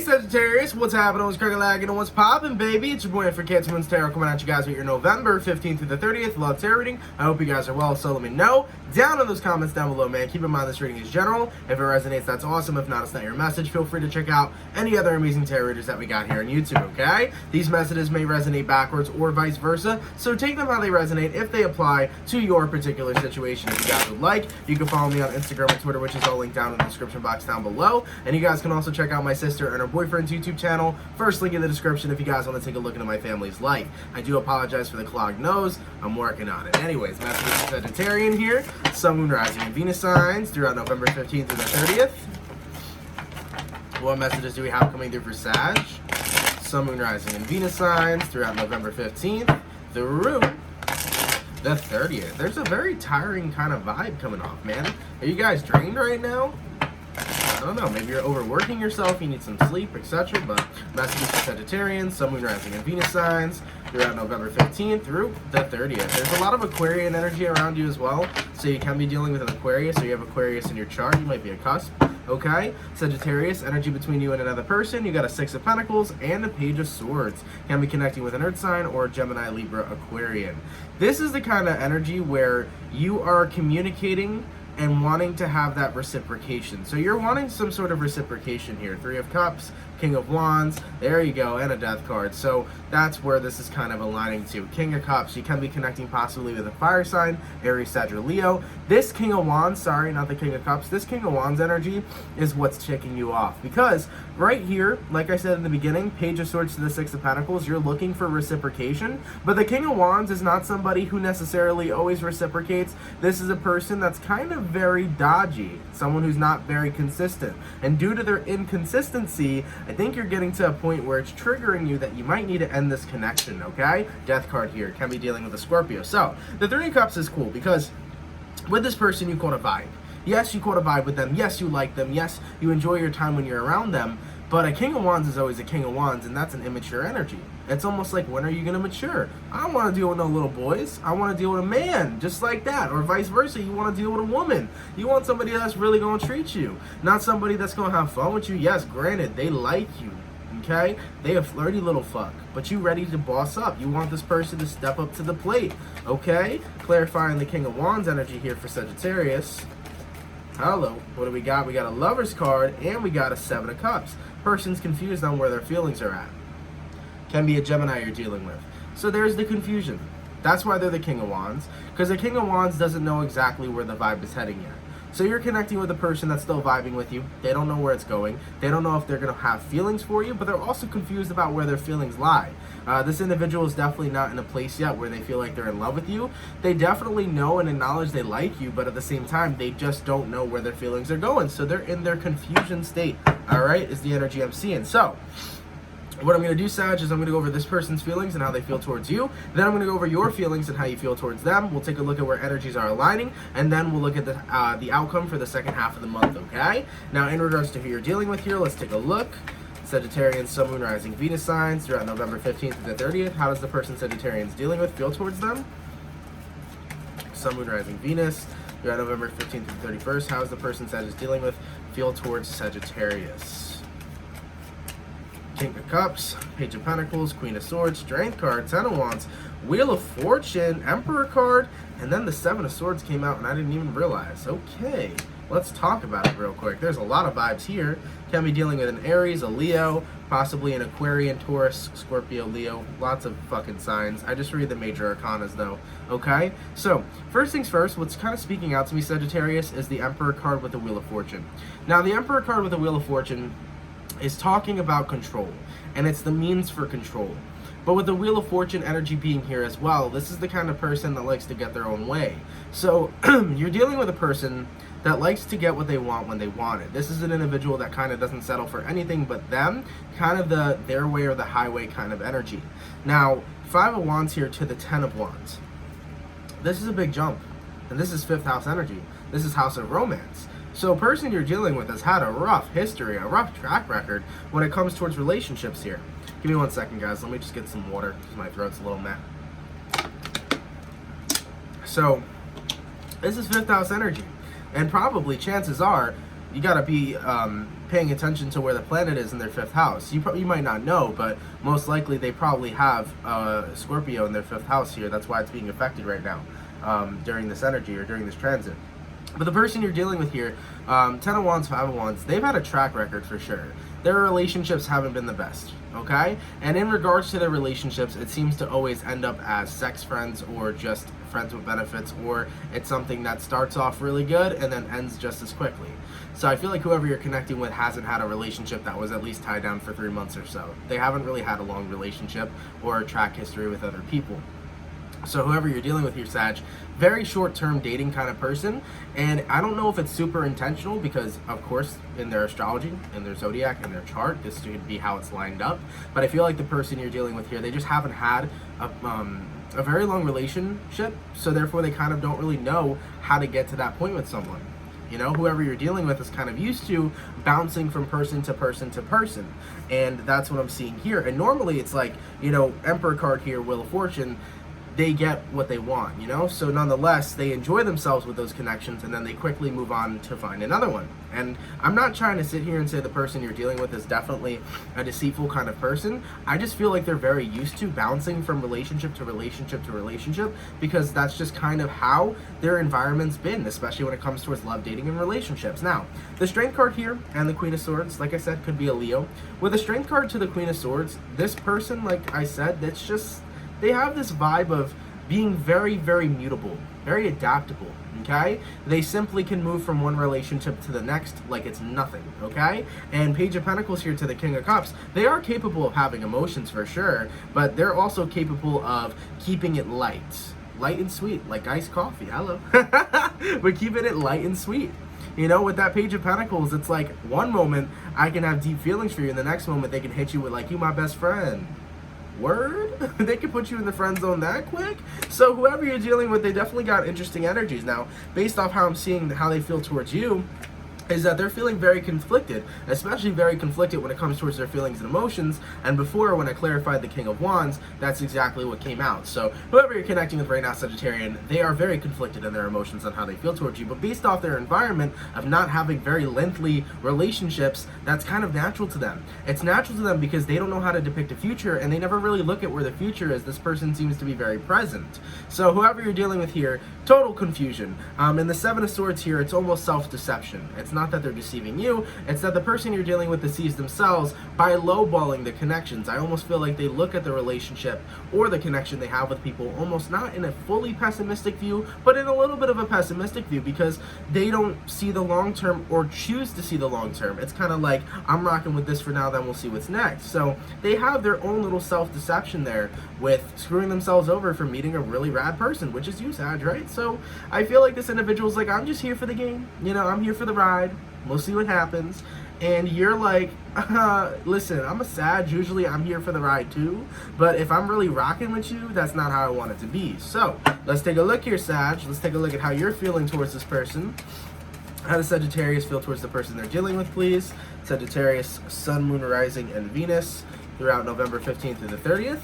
Sagittarius, what's happening? What's cracking, lagging, and what's poppin', baby? It's your boy for CancerMoonsTarot coming at you guys with your November 15th through the 30th love tarot reading. I hope you guys are well, so let me know down in those comments down below, man. Keep in mind this reading is general. If it resonates, that's awesome. If not, it's not your message. Feel free to check out any other amazing tarot readers that we got here on YouTube, okay? These messages may resonate backwards or vice versa, so take them how they resonate if they apply to your particular situation. If you guys would like, you can follow me on Instagram and Twitter, which is all linked down in the description box down below. And you guys can also check out my sister and her boyfriend's YouTube channel. First link in the description if you guys want to take a look into my family's life. I do apologize for the clogged nose. I'm working on it. Anyways, message for Sagittarian here. Sun, Moon, Rising, and Venus signs throughout November 15th through the 30th. What messages do we have coming through for Sag? Sun, Moon, Rising, and Venus signs throughout November 15th through the 30th. There's a very tiring kind of vibe coming off, man. Are you guys drained right now? I don't know, maybe you're overworking yourself, you need some sleep, etc. But messages for Sagittarians, Sun, Moon, Rising, and Venus signs throughout November 15th through the 30th. There's a lot of Aquarian energy around you as well, so you can be dealing with an Aquarius. So you have Aquarius in your chart, you might be a cusp. Okay, Sagittarius, energy between you and another person. You got a Six of Pentacles and a Page of Swords. Can be connecting with an Earth sign or a Gemini, Libra, Aquarian. This is the kind of energy where you are communicating and wanting to have that reciprocation. So you're wanting some sort of reciprocation here. Three of Cups, King of Wands, there you go, and a Death card. So that's where this is kind of aligning to. King of Cups, you can be connecting possibly with a fire sign, Aries, Sag, or Leo. This King of Wands, sorry, not the King of Cups, this King of Wands energy is what's ticking you off. Because right here, like I said in the beginning, Page of Swords to the Six of Pentacles, you're looking for reciprocation. But the King of Wands is not somebody who necessarily always reciprocates. This is a person that's kind of very dodgy, someone who's not very consistent. And due to their inconsistency, I think you're getting to a point where it's triggering you that you might need to end this connection, okay? Death card here, can be dealing with a Scorpio. So, the Three of Cups is cool because with this person, you caught a vibe. Yes, you caught a vibe with them. Yes, you like them. Yes, you enjoy your time when you're around them. But a King of Wands is always a King of Wands, and that's an immature energy. It's almost like, when are you going to mature? I don't want to deal with no little boys. I want to deal with a man, just like that. Or vice versa, you want to deal with a woman. You want somebody that's really going to treat you, not somebody that's going to have fun with you. Yes, granted, they like you, okay? They a flirty little fuck, but you ready to boss up. You want this person to step up to the plate, okay? Clarifying the King of Wands energy here for Sagittarius. Hello, what do we got? We got a Lover's card, and we got a Seven of Cups. Person's confused on where their feelings are at. Can be a Gemini you're dealing with. So there's the confusion. That's why they're the King of Wands, because the King of Wands doesn't know exactly where the vibe is heading yet. So you're connecting with a person that's still vibing with you. They don't know where it's going. They don't know if they're going to have feelings for you, but they're also confused about where their feelings lie. This individual is definitely not in a place yet where they feel like they're in love with you. They definitely know and acknowledge they like you, but at the same time, they just don't know where their feelings are going. So they're in their confusion state, all right, is the energy I'm seeing. So what I'm going to do, Sag, is I'm going to go over this person's feelings and how they feel towards you. Then I'm going to go over your feelings and how you feel towards them. We'll take a look at where energies are aligning, and then we'll look at the outcome for the second half of the month, okay? Now, in regards to who you're dealing with here, let's take a look. Sagittarians, Sun, Moon, Rising, Venus signs throughout November 15th to the 30th. How does the person Sagittarians dealing with feel towards them? Sun, Moon, Rising, Venus throughout November 15th to the 31st. How is the person Sagittarius dealing with feel towards Sagittarius? King of Cups, Page of Pentacles, Queen of Swords, Strength card, Ten of Wands, Wheel of Fortune, Emperor card, and then the Seven of Swords came out and I didn't even realize. Okay, let's talk about it real quick. There's a lot of vibes here. Can be dealing with an Aries, a Leo, possibly an Aquarian, Taurus, Scorpio, Leo, lots of fucking signs. I just read the major arcanas though, okay? So, first things first, what's kind of speaking out to me, Sagittarius, is the Emperor card with the Wheel of Fortune. Now, the Emperor card with the Wheel of Fortune is talking about control, and it's the means for control. But with the Wheel of Fortune energy being here as well, this is the kind of person that likes to get their own way. So you're dealing with a person that likes to get what they want when they want it. This is an individual that kind of doesn't settle for anything but them, kind of the their way or the highway kind of energy. Now, Five of Wands here to the Ten of Wands. This is a big jump, and this is fifth house energy. This is house of romance. So a person you're dealing with has had a rough history, a rough track record when it comes towards relationships here. Give me 1 second, guys. Let me just get some water because my throat's a little meh. So this is fifth house energy. And probably, chances are, you gotta be paying attention to where the planet is in their 5th house. You might not know, but most likely they probably have Scorpio in their 5th house here. That's why it's being affected right now during this energy or during this transit. But the person you're dealing with here, 10 of Wands, 5 of Wands, they've had a track record for sure. Their relationships haven't been the best, okay? And in regards to their relationships, it seems to always end up as sex friends or just friends with benefits, or it's something that starts off really good and then ends just as quickly. So I feel like whoever you're connecting with hasn't had a relationship that was at least tied down for 3 months or so. They haven't really had a long relationship or a track history with other people. So whoever you're dealing with here, Sag, very short-term dating kind of person, and I don't know if it's super intentional because, of course, in their astrology, in their zodiac, in their chart, this could be how it's lined up, but I feel like the person you're dealing with here, they just haven't had a very long relationship, so therefore they kind of don't really know how to get to that point with someone. You know, whoever you're dealing with is kind of used to bouncing from person to person to person, and that's what I'm seeing here. And normally it's like, you know, Emperor card here, Wheel of Fortune, they get what they want, you know? So nonetheless, they enjoy themselves with those connections and then they quickly move on to find another one. And I'm not trying to sit here and say the person you're dealing with is definitely a deceitful kind of person. I just feel like they're very used to bouncing from relationship to relationship to relationship because that's just kind of how their environment's been, especially when it comes towards love, dating, and relationships. Now, the Strength card here and the Queen of Swords, like I said, could be a Leo. With the Strength card to the Queen of Swords, this person, like I said, that's just... they have this vibe of being very, very mutable, very adaptable, okay? They simply can move from one relationship to the next like it's nothing, okay? And Page of Pentacles here to the King of Cups, they are capable of having emotions for sure, but they're also capable of keeping it light and sweet, like iced coffee, hello. But keeping it light and sweet. You know, with that Page of Pentacles, it's like one moment I can have deep feelings for you, and the next moment they can hit you with like, you my best friend. Word? They can put you in the friend zone that quick? So whoever you're dealing with, they definitely got interesting energies. Now, based off how I'm seeing how they feel towards you, is that they're feeling very conflicted, especially very conflicted when it comes towards their feelings and emotions. And before, when I clarified the King of Wands, that's exactly what came out. So whoever you're connecting with right now, Sagittarian, they are very conflicted in their emotions on how they feel towards you. But based off their environment of not having very lengthy relationships, that's kind of natural to them. It's natural to them because they don't know how to depict a future, and they never really look at where the future is. This person seems to be very present. So whoever you're dealing with here, total confusion. In the Seven of Swords here, it's almost self-deception. It's not that they're deceiving you, it's that the person you're dealing with deceives themselves by lowballing the connections. I almost feel like they look at the relationship or the connection they have with people almost not in a fully pessimistic view, but in a little bit of a pessimistic view because they don't see the long term or choose to see the long term. It's kind of like, I'm rocking with this for now, then we'll see what's next. So they have their own little self-deception there with screwing themselves over for meeting a really rad person, which is you, Sag, right? So I feel like this individual's like, I'm just here for the game, you know, I'm here for the ride. We'll see what happens. And you're like, listen, I'm a Sag. Usually I'm here for the ride too. But if I'm really rocking with you, that's not how I want it to be. So let's take a look here, Sag. Let's take a look at how you're feeling towards this person. How does Sagittarius feel towards the person they're dealing with, please? Sagittarius, Sun, Moon, Rising, and Venus throughout November 15th through the 30th.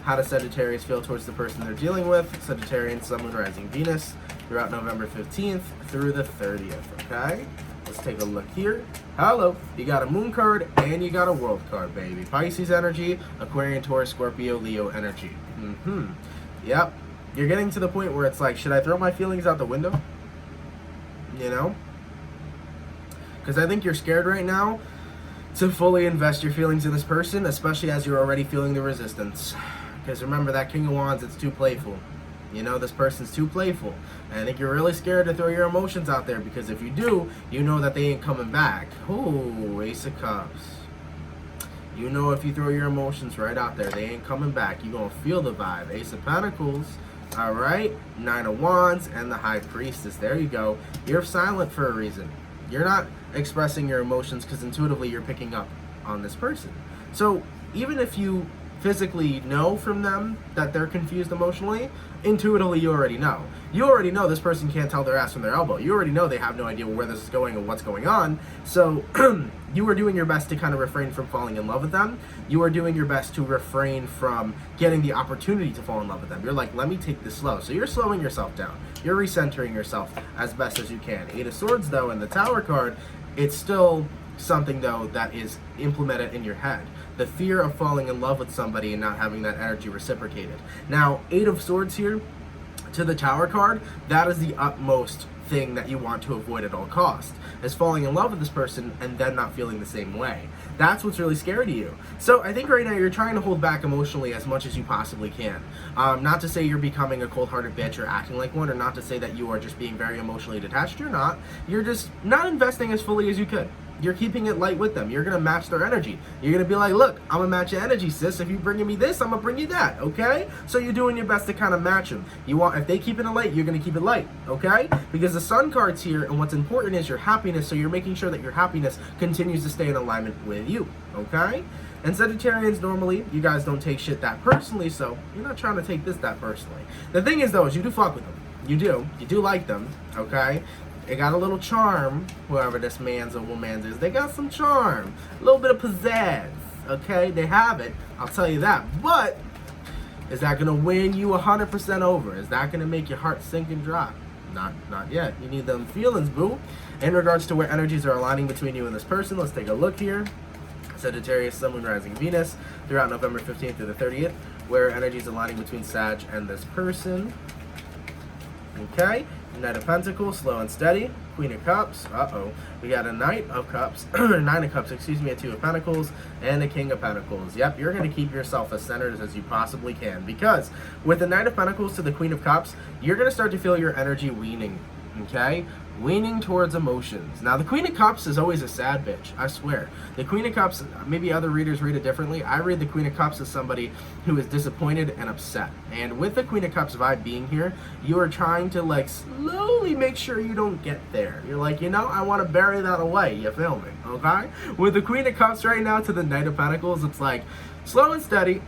How does Sagittarius feel towards the person they're dealing with? Sagittarian, Sun, Moon, Rising, Venus throughout November 15th through the 30th, okay? Let's take a look here. Hello, you got a Moon card and you got a World card, baby. Pisces energy, Aquarian, Taurus, Scorpio, Leo energy. Yep. You're getting to the point where it's like, should I throw my feelings out the window? You know? Because I think you're scared right now to fully invest your feelings in this person, especially as you're already feeling the resistance. Because remember, that King of Wands, it's too playful. You know, this person's too playful. And I think you're really scared to throw your emotions out there because if you do, you know that they ain't coming back. Ooh, Ace of Cups. You know if you throw your emotions right out there, they ain't coming back. You're going to feel the vibe. Ace of Pentacles. All right. Nine of Wands and the High Priestess. There you go. You're silent for a reason. You're not expressing your emotions because intuitively you're picking up on this person. So even if you physically know from them that they're confused emotionally, intuitively you already know. You already know this person can't tell their ass from their elbow. You already know they have no idea where this is going and what's going on. So you are doing your best to kind of refrain from falling in love with them. You are doing your best to refrain from getting the opportunity to fall in love with them. You're like, let me take this slow. So you're slowing yourself down. You're recentering yourself as best as you can. Eight of Swords, though, and the Tower card, It's still something, though, that is implemented in your head. The fear of falling in love with somebody and not having that energy reciprocated. Now, 8 of Swords here to the Tower card, that is the utmost thing that you want to avoid at all costs, is falling in love with this person and then not feeling the same way. That's what's really scary to you. So I think right now you're trying to hold back emotionally as much as you possibly can. Not to say you're becoming a cold-hearted bitch or acting like one, or not to say that you are just being very emotionally detached. You're not. You're just not investing as fully as you could. You're keeping it light with them. You're going to match their energy. You're going to be like, look, I'm going to match your energy, sis. If you're bringing me this, I'm going to bring you that, okay? So you're doing your best to kind of match them. If they keep it light, you're going to keep it light, okay? Because the Sun card's here, and what's important is your happiness, so you're making sure that your happiness continues to stay in alignment with you, okay? And Sagittarians, normally, you guys don't take shit that personally, so you're not trying to take this that personally. The thing is, though, is you do fuck with them. You do. You do like them, okay? They got a little charm, whoever this man's or woman's is. They got some charm. A little bit of pizzazz, okay? They have it, I'll tell you that. But is that going to win you 100% over? Is that going to make your heart sink and drop? Not yet. You need them feelings, boo. In regards to where energies are aligning between you and this person, let's take a look here. Sagittarius, Sun, Moon, Rising, Venus, throughout November 15th through the 30th, where energies aligning between Sag and this person. Okay, Knight of Pentacles, slow and steady. Queen of Cups, we got a Knight of Cups, 9 of Cups, excuse me, a 2 of Pentacles, and a King of Pentacles. Yep, you're going to keep yourself as centered as you possibly can, because with the Knight of Pentacles to the Queen of Cups, you're going to start to feel your energy weaning, okay? Weaning towards emotions. Now, the Queen of Cups is always a sad bitch, I swear. The Queen of Cups, maybe other readers read it differently. I read the Queen of Cups as somebody who is disappointed and upset. And with the Queen of Cups vibe being here, you are trying to, like, slowly make sure you don't get there. You're like, you know, I want to bury that away. You feel me? Okay? With the Queen of Cups right now to the Knight of Pentacles, it's like, slow and steady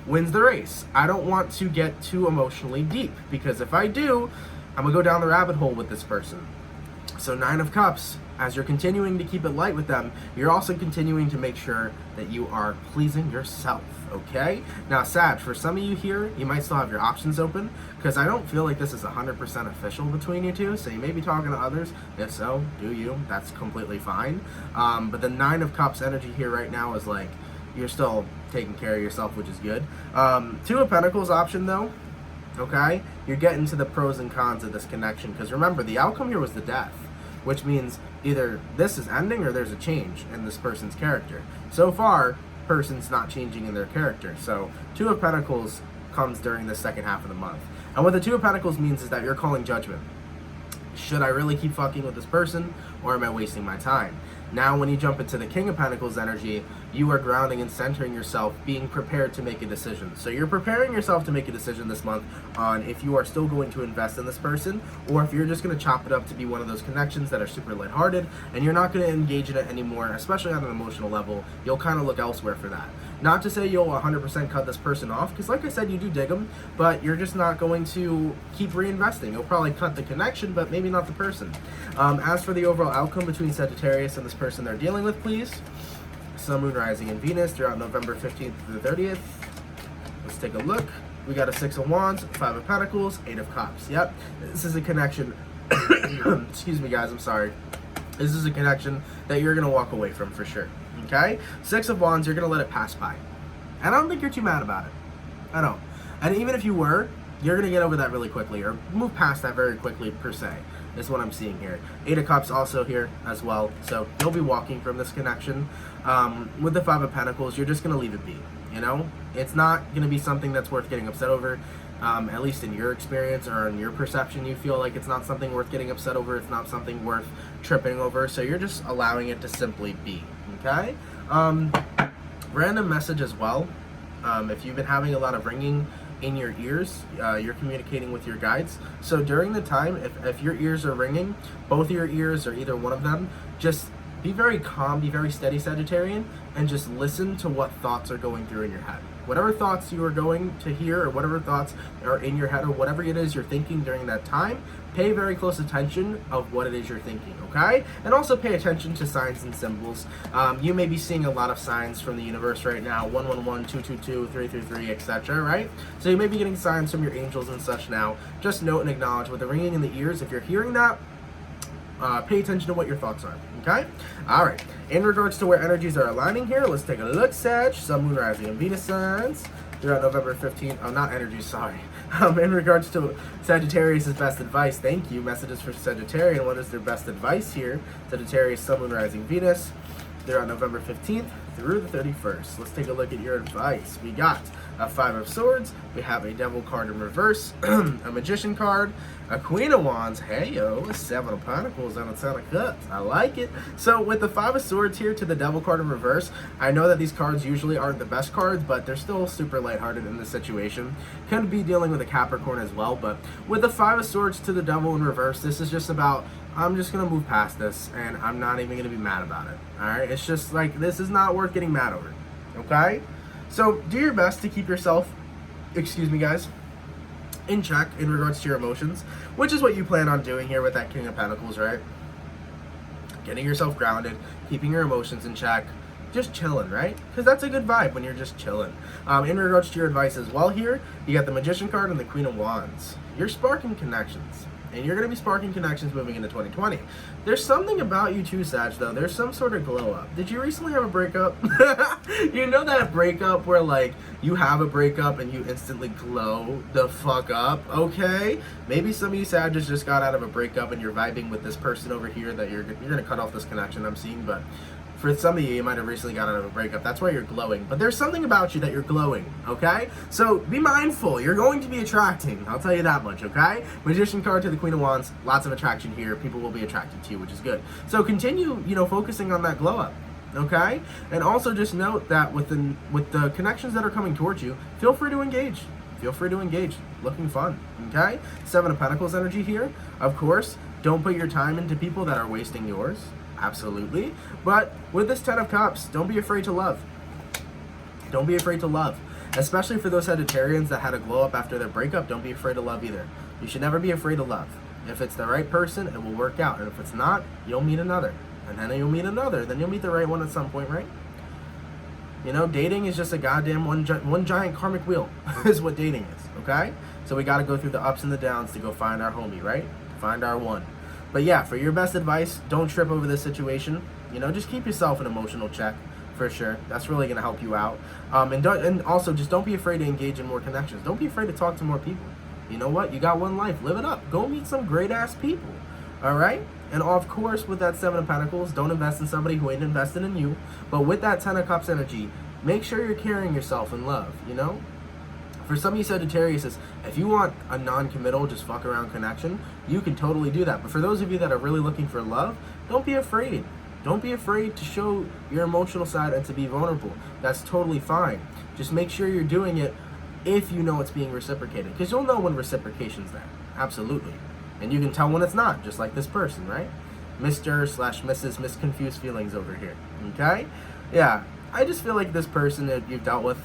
wins the race. I don't want to get too emotionally deep, because if I do, I'm going to go down the rabbit hole with this person. So 9 of Cups, as you're continuing to keep it light with them, you're also continuing to make sure that you are pleasing yourself, okay? Now, Sag, for some of you here, you might still have your options open, because I don't feel like this is 100% official between you two, so you may be talking to others. If so, do you. That's completely fine. But the 9 of Cups energy here right now is like, you're still taking care of yourself, which is good. 2 of Pentacles option, though, okay? You're getting to the pros and cons of this connection, because remember, the outcome here was the death, which means either this is ending or there's a change in this person's character. So far, person's not changing in their character. So 2 of Pentacles comes during the second half of the month. And what the 2 of Pentacles means is that you're calling judgment. Should I really keep fucking with this person, or am I wasting my time? Now, when you jump into the King of Pentacles energy, you are grounding and centering yourself, being prepared to make a decision. So you're preparing yourself to make a decision this month on if you are still going to invest in this person, or if you're just going to chop it up to be one of those connections that are super lighthearted, and you're not going to engage in it anymore, especially on an emotional level. You'll kind of look elsewhere for that. Not to say you'll 100% cut this person off, because like I said, you do dig them, but you're just not going to keep reinvesting. You'll probably cut the connection, but maybe not the person. As for the overall outcome between Sagittarius and this person they're dealing with, please. Sun, Moon, Rising, and Venus throughout November 15th to the 30th. Let's take a look. We got a 6 of Wands, 5 of Pentacles, 8 of Cups. Yep, this is a connection. Excuse me, guys, I'm sorry. This is a connection that you're going to walk away from for sure. Okay? 6 of Wands, you're going to let it pass by. And I don't think you're too mad about it. I don't. And even if you were, you're going to get over that really quickly, or move past that very quickly, per se, is what I'm seeing here. 8 of Cups also here as well, so you'll be walking from this connection. With the 5 of Pentacles, you're just going to leave it be, you know? It's not going to be something that's worth getting upset over, at least in your experience or in your perception. You feel like it's not something worth getting upset over, it's not something worth tripping over, so you're just allowing it to simply be, okay? Random message as well. If you've been having a lot of ringing in your ears, you're communicating with your guides. So during the time, if your ears are ringing, both your ears or either one of them, just be very calm, be very steady, Sagittarian, and just listen to what thoughts are going through in your head. Whatever thoughts you are going to hear, or whatever thoughts are in your head, or whatever it is you're thinking during that time, pay very close attention of what it is you're thinking, okay? And also pay attention to signs and symbols. You may be seeing a lot of signs from the universe right now, 111, 222, 333, etc., right? So you may be getting signs from your angels and such now. Just note and acknowledge with the ringing in the ears, if you're hearing that, pay attention to what your thoughts are, okay? All right, in regards to where energies are aligning here, let's take a look, Sag. Sun, Moon, Rising, and Venus signs throughout November 15th. Oh, not energies, sorry. In regards to Sagittarius' best advice, thank you. Messages for Sagittarian. What is their best advice here? Sagittarius, Sun, Moon, Rising, Venus throughout November 15th through the 31st. Let's take a look at your advice. We got a Five of Swords, we have a Devil card in reverse, a Magician card, a Queen of Wands, hey-yo, a Seven of Pentacles, and a Ten of Cups. I like it. So with the Five of Swords here to the Devil card in reverse, I know that these cards usually aren't the best cards, but they're still super lighthearted in this situation. Could be dealing with a Capricorn as well, but with the Five of Swords to the Devil in reverse, this is just about, I'm just going to move past this, and I'm not even going to be mad about it, alright? It's just like, this is not worth getting mad over, okay? So, do your best to keep yourself, excuse me guys, in check in regards to your emotions, which is what you plan on doing here with that King of Pentacles, right? Getting yourself grounded, keeping your emotions in check, just chilling, right? Because that's a good vibe when you're just chilling. In regards to your advice as well here, you got the Magician card and the Queen of Wands. You're sparking connections. And you're going to be sparking connections moving into 2020. There's something about you too, Sag, though. There's some sort of glow up. Did you recently have a breakup? You know that breakup where, like, you have a breakup and you instantly glow the fuck up, okay? Maybe some of you Sages just got out of a breakup and you're vibing with this person over here that you're going to cut off this connection I'm seeing, but for some of you, you might have recently got out of a breakup. That's why you're glowing. But there's something about you that you're glowing, okay? So be mindful. You're going to be attracting. I'll tell you that much, okay? Magician card to the Queen of Wands. Lots of attraction here. People will be attracted to you, which is good. So continue, focusing on that glow up, okay? And also just note that with the connections that are coming towards you, feel free to engage. Feel free to engage. Looking fun, okay? Seven of Pentacles energy here. Of course, don't put your time into people that are wasting yours. Absolutely. But with this Ten of Cups, don't be afraid to love. Don't be afraid to love. Especially for those Sagittarians that had a glow up after their breakup, don't be afraid to love either. You should never be afraid to love. If it's the right person, it will work out. And if it's not, you'll meet another. And then you'll meet another. Then you'll meet the right one at some point, right? Dating is just a goddamn one giant karmic wheel is what dating is, okay? So we got to go through the ups and the downs to go find our homie, right? Find our one. But yeah, for your best advice, don't trip over this situation. Just keep yourself in emotional check, for sure. That's really going to help you out. And also, just don't be afraid to engage in more connections. Don't be afraid to talk to more people. You know what? You got one life. Live it up. Go meet some great-ass people. All right? And of course, with that Seven of Pentacles, don't invest in somebody who ain't invested in you. But with that Ten of Cups energy, make sure you're carrying yourself in love, For some of you Sagittarius, if you want a non-committal, just fuck around connection, you can totally do that. But for those of you that are really looking for love, don't be afraid. Don't be afraid to show your emotional side and to be vulnerable. That's totally fine. Just make sure you're doing it if you know it's being reciprocated. Because you'll know when reciprocation's there. Absolutely. And you can tell when it's not, just like this person, right? Mr./Mrs. Misconfused feelings over here. Okay? Yeah. I just feel like this person that you've dealt with,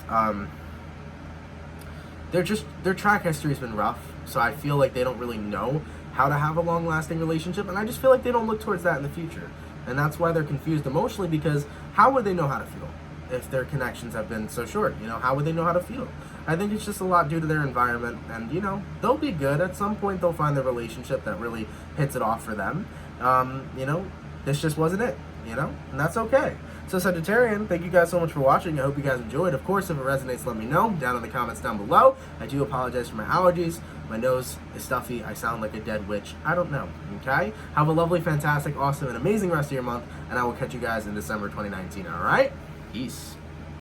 their track history's been rough, so I feel like they don't really know how to have a long-lasting relationship, and I just feel like they don't look towards that in the future. And that's why they're confused emotionally, because how would they know how to feel if their connections have been so short? How would they know how to feel? I think it's just a lot due to their environment, and they'll be good. At some point they'll find the relationship that really hits it off for them. This just wasn't it, and that's okay. So Sagittarian, thank you guys so much for watching. I hope you guys enjoyed. Of course, if it resonates, let me know down in the comments down below. I do apologize for my allergies. My nose is stuffy. I sound like a dead witch. I don't know, okay? Have a lovely, fantastic, awesome, and amazing rest of your month, and I will catch you guys in December 2019, all right? Peace.